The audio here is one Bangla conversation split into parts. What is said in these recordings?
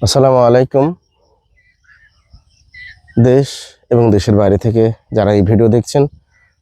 আসসালামু আলাইকুম। দেশ এবং দেশের বাইরে থেকে যারা এই ভিডিও দেখছেন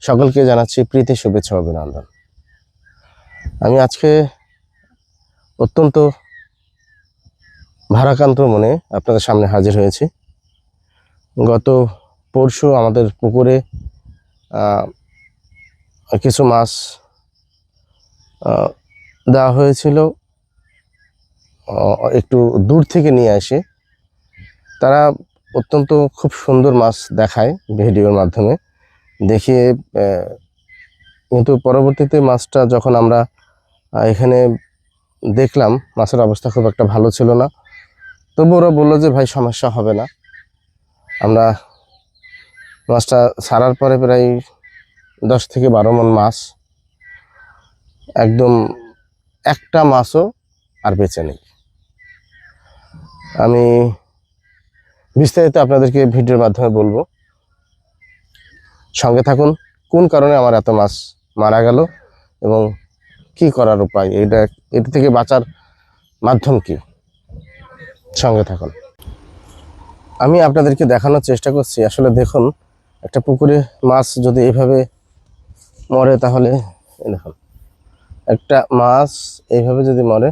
সকলকে জানাচ্ছি প্রীতি শুভেচ্ছা অভিনন্দন। আমি আজকে অত্যন্ত ভারাক্রান্ত মনে আপনাদের সামনে হাজির হয়েছি। গত পরশু আমাদের পুকুরে কিছু মাছ দেওয়া হয়েছিল, একটু দূর থেকে নিয়ে আসে। তারা অত্যন্ত খুব সুন্দর মাছ দেখায় ভিডিওর মাধ্যমে দেখিয়ে, কিন্তু পরবর্তীতে মাছটা যখন আমরা এখানে দেখলাম মাছের অবস্থা খুব একটা ভালো ছিল না। তবু ওরা বললো যে ভাই সমস্যা হবে না। আমরা মাছটা ছাড়ার পরে প্রায় 10 থেকে 12 মণ মাছ, একদম একটা মাছও আর বেঁচে নেই। আমি বিস্তারিত আপনাদেরকে ভিডিওর মাধ্যমে বলবো, সঙ্গে থাকুন। কোন কারণে আমার এত মাছ মারা গেল এবং কি করার উপায়, এটা থেকে বাঁচার মাধ্যম কি, সঙ্গে থাকুন। আমি আপনাদেরকে দেখানোর চেষ্টা করছি। আসলে দেখুন, একটা পুকুরে মাছ যদি এইভাবে মরে, তাহলে দেখুন একটা মাছ এইভাবে যদি মরে,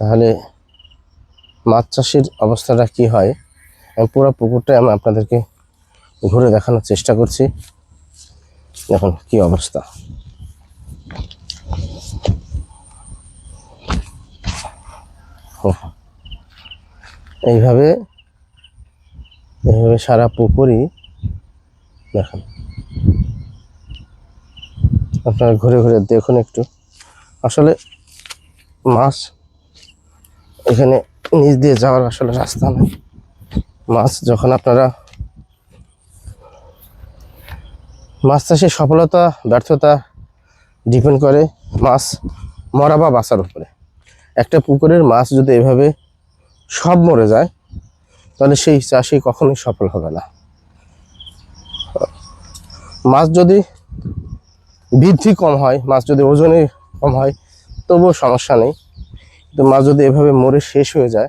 তাহলে মাছ চাষির অবস্থাটা কি হয়। আমি পুরো পুকুরটাই আমি আপনাদেরকে ঘুরে দেখানোর চেষ্টা করছি। দেখুন কি অবস্থা। এইভাবে সারা পুকুরই দেখুন। আপনারা ঘুরে ঘুরে দেখুন একটু। আসলে মাছ এখানে নিচ দিয়ে যাওয়ার আসলে রাস্তা নেই। মাছ যখন আপনারা মাছ চাষের সফলতা ব্যর্থতা ডিপেন্ড করে মাছ মরা বা বাঁচার উপরে। একটা পুকুরের মাছ যদি এভাবে সব মরে যায়, তাহলে সেই চাষি কখনোই সফল হবে না। মাছ যদি বৃদ্ধি কম হয়, মাছ যদি ওজনে কম হয়, তবুও সমস্যা নেই। কিন্তু মাছ যদি এভাবে মরে শেষ হয়ে যায়,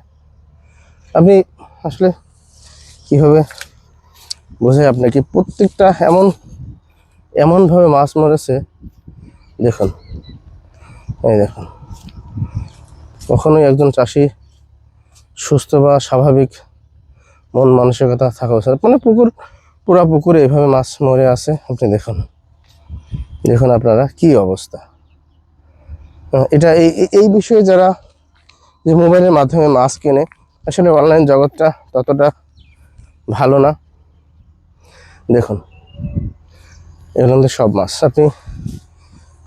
আপনি আসলে কীভাবে বোঝাই আপনাকে। প্রত্যেকটা এমনভাবে মাছ মরেছে। দেখুন, এই দেখুন, কখনোই একজন চাষি সুস্থ বা স্বাভাবিক মন মানসিকতা থাকা উচিত। মানে পুরা পুকুরে এভাবে মাছ মরে আছে। আপনি দেখুন আপনারা কি অবস্থা। এটা এই বিষয়ে যারা যে মোবাইলের মাধ্যমে মাছ কেনে, আসলে অনলাইন জগৎটা ততটা ভালো না। দেখুন এগুলো সব মাছ।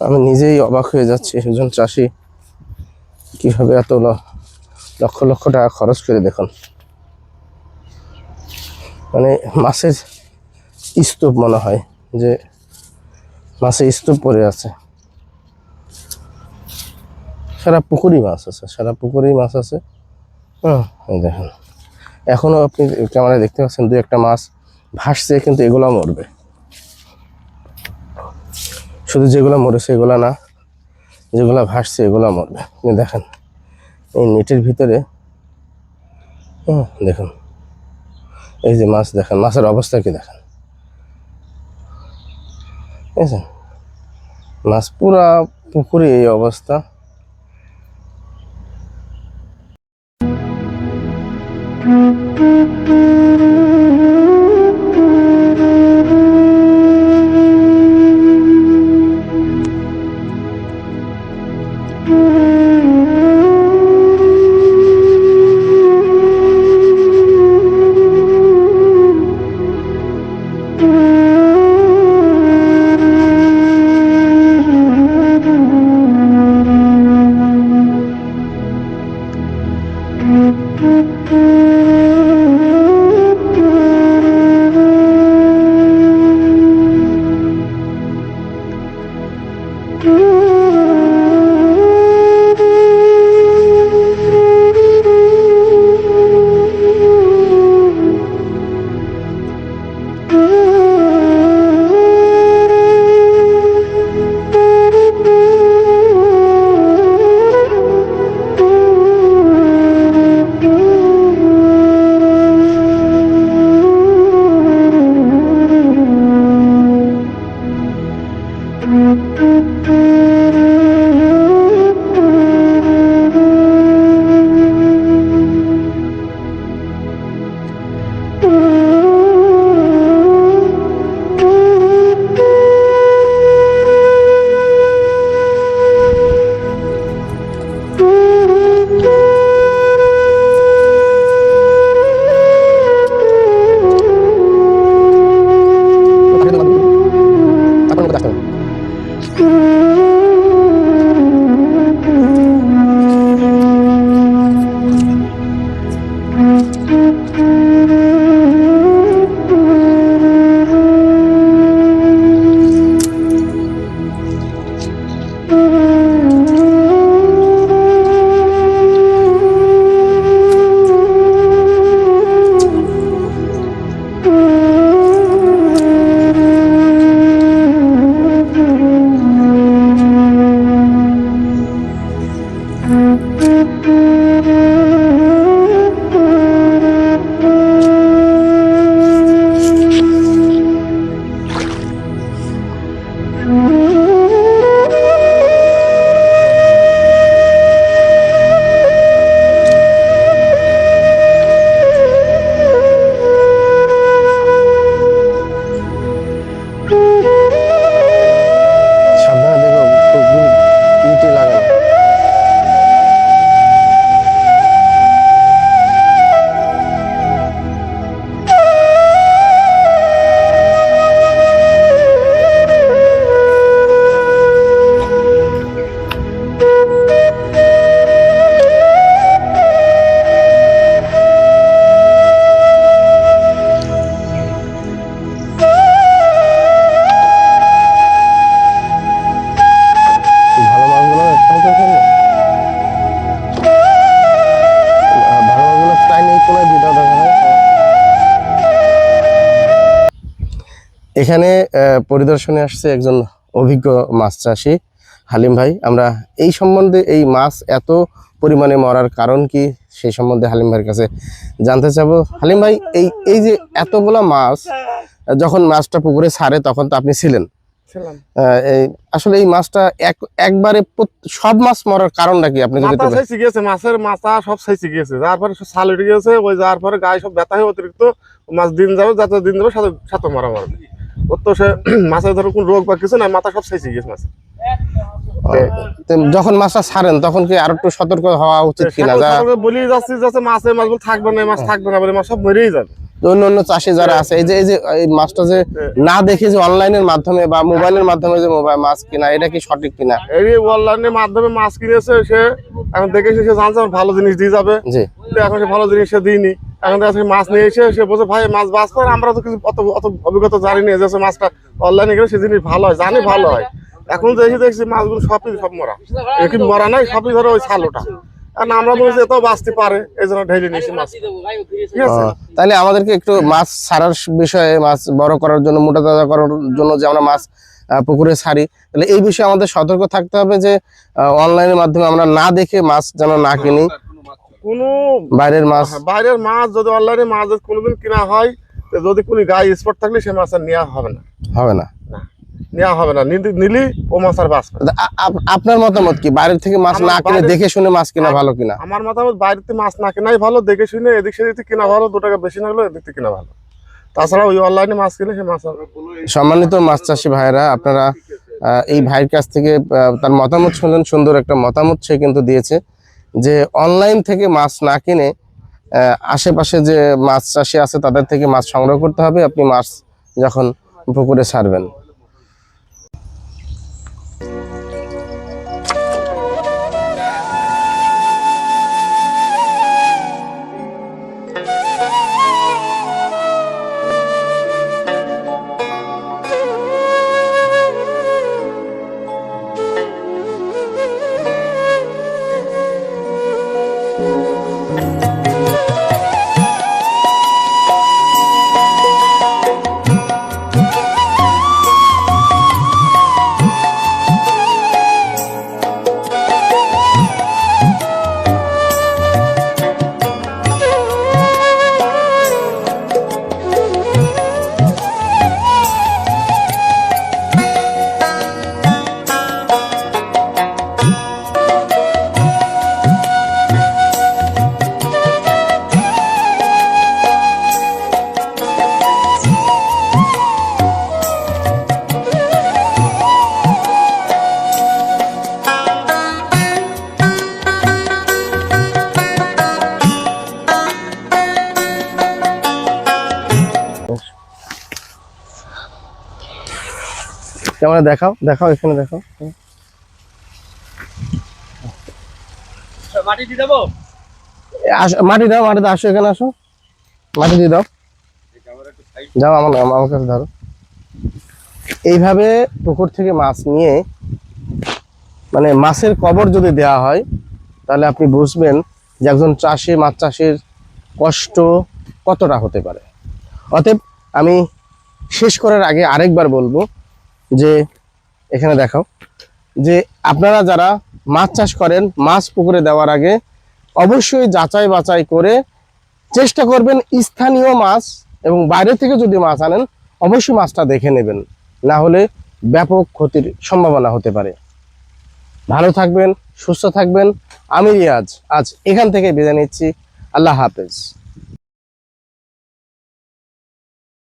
আমি নিজেই অবাক হয়ে যাচ্ছি, একজন চাষি কীভাবে এত লক্ষ লক্ষ টাকা খরচ করে। দেখুন, মানে মাছের স্তূপ মনে হয়, যে মাছের স্তূপ পড়ে আছে। সারা পুকুরই মাছ আছে। দেখেন, এখনো আপনি ক্যামেরায় দেখতে পাচ্ছেন 2-1টা মাছ ভাসছে, কিন্তু এগুলো মরবে। শুধু যেগুলো মরেছে এগুলো না, যেগুলো ভাসছে এগুলো মরবে। আপনি দেখেন এই নেটের ভিতরে, দেখুন এই যে মাছ, দেখেন মাছের অবস্থা কি দেখেন। বুঝছেন, মাছ পুরা পুকুরে এই অবস্থা। এখানে পরিদর্শনে আসছে একজন অভিজ্ঞ মাছ চাষী হালিম ভাই। আমরা এই সম্বন্ধে, এই মাছ এত পরিমাণে মরার কারণ কি সেই সম্বন্ধে হালিম ভাইয়ের কাছে জানতে চাবো। হালিম ভাই, এই যে এতগুলা মাছ যখন মাছটা পুকুরে ছাড়ে তখন তো আপনি ছিলেন, আসলে এই মাছটা একবারে সব মাছ মরার কারণটা কি আপনি যদি মাছের মাথা সব ছাইছে গিয়েছে, তারপরে ছাল উঠে গেছে, ওই যাওয়ার পরে গায়ে সব ব্যথা হয়ে অতিরিক্ত মাছ দিন যাবে, যত দিন যাবে সাথে মারা মারবে। ওর তো সে মাছের ধরো কোন রোগ বা কিছু না, মাথা সব ছাইছে গিয়েছে মাছ। যখন মাছটা ছাড়েন তখন কি আরো একটু সতর্ক হওয়া উচিত কিনা? বলি যাচ্ছি মাছগুলো থাকবে না, মাছ থাকবে না বলে মাছ সব মরেই যাবে। অন্য চাষি যারা আছে, এই যে এই মাছটা যে না দেখে যে অনলাইনের মাধ্যমে বা মোবাইলের মাধ্যমে যে মাছ কিনা, এটা কি সঠিক কিনা? এই অনলাইনের মাধ্যমে মাছ কিনেছে, সে এখন দেখেছে, সে জানছে ভালো জিনিস দিয়ে যাবে, এখন সে ভালো জিনিস সে দিইনি। এখন মাছ নিয়ে এসে সে বলছে ভাই মাছ বাঁচ পারে, আমরা তো কিছু অত অভিজ্ঞতা জানি না যে মাছটা অনলাইনে গেলে সে জিনিস ভালো হয়, জানি ভালো হয়। এখন দেখছি মাছগুলো সব মরা, একই মরা নাই, সবই ধরো ওই ছালোটা। কারণ আমরা বলছি এত বাঁচতে পারে, এই জন্য ঢেলে নিয়েছি মাছ। ঠিক আছে, তাহলে আমাদেরকে একটু মাছ ছাড়ার বিষয়ে, মাছ বড় করার জন্য, মোটা তাজা করার জন্য যে আমরা মাছ পুকুরে ছাড়ি, তাহলে এই বিষয়ে আমাদের সতর্ক থাকতে হবে যে অনলাইনের মাধ্যমে আমরা না দেখে মাছ যেন না কিনি। কোনো বাইরের মাছ যদি অনলাইনে মাছ কোনোদিন কিনা হয়, যদি কোনো গায়ে স্পট থাকলে সে মাছ আর নেওয়া হবে না, নেওয়া হবে না। নিলি ও মাছ আর বাঁচবে। আপনার মতামত কি, বাইরের থেকে মাছ না কিনে দেখে শুনে মাছ কিনা ভালো কিনা? আমার মতামত বাইরে থেকে মাছ না কেনাই ভালো, দেখে শুনে এদিক সেদিক কিনা ভালো, 2 টাকা বেশি না হলে এদিক থেকে কিনা ভালো। তাছাড়া ওই অনলাইনে মাছ কিনে সে মাছ। সম্মানিত মাছ চাষী ভাইরা, আপনারা এই ভাইয়ের কাছ থেকে তার মতামত শুনলেন। সুন্দর একটা মতামত সে কিন্তু দিয়েছে যে অনলাইন থেকে মাছ না কিনে আশেপাশে যে মাছ চাষী আছে তাদের থেকে মাছ সংগ্রহ করতে হবে আপনি মাছ যখন পুকুরে ছাড়বেন। ক্যামেরা দেখাও, এখানে দেখাও। মাটি দাও, মাটিতে আসো, এখানে আসো, মাটি দিয়ে দাও, যাও আমার কাছে ধরো। এইভাবে পুকুর থেকে মাছ নিয়ে মানে মাছের কবর যদি দেওয়া হয়, তাহলে আপনি বুঝবেন যে একজন চাষি, মাছ চাষির কষ্ট কতটা হতে পারে। অতএব আমি শেষ করার আগে আরেকবার বলবো যে এখানে দেখাও যে আপনারা যারা মাছ চাষ করেন, মাছ পুকুরে দেওয়ার আগে অবশ্যই যাচাই বাছাই করে চেষ্টা করবেন স্থানীয় মাছ, এবং বাইরে থেকে যদি মাছ আনেন অবশ্যই মাছটা দেখে নেবেন, না হলে ব্যাপক ক্ষতির সম্ভাবনা হতে পারে। ভালো থাকবেন, সুস্থ থাকবেন। আমি রিয়াজ আজ এখান থেকে বিদায় নিচ্ছি। আল্লাহ হাফেজ।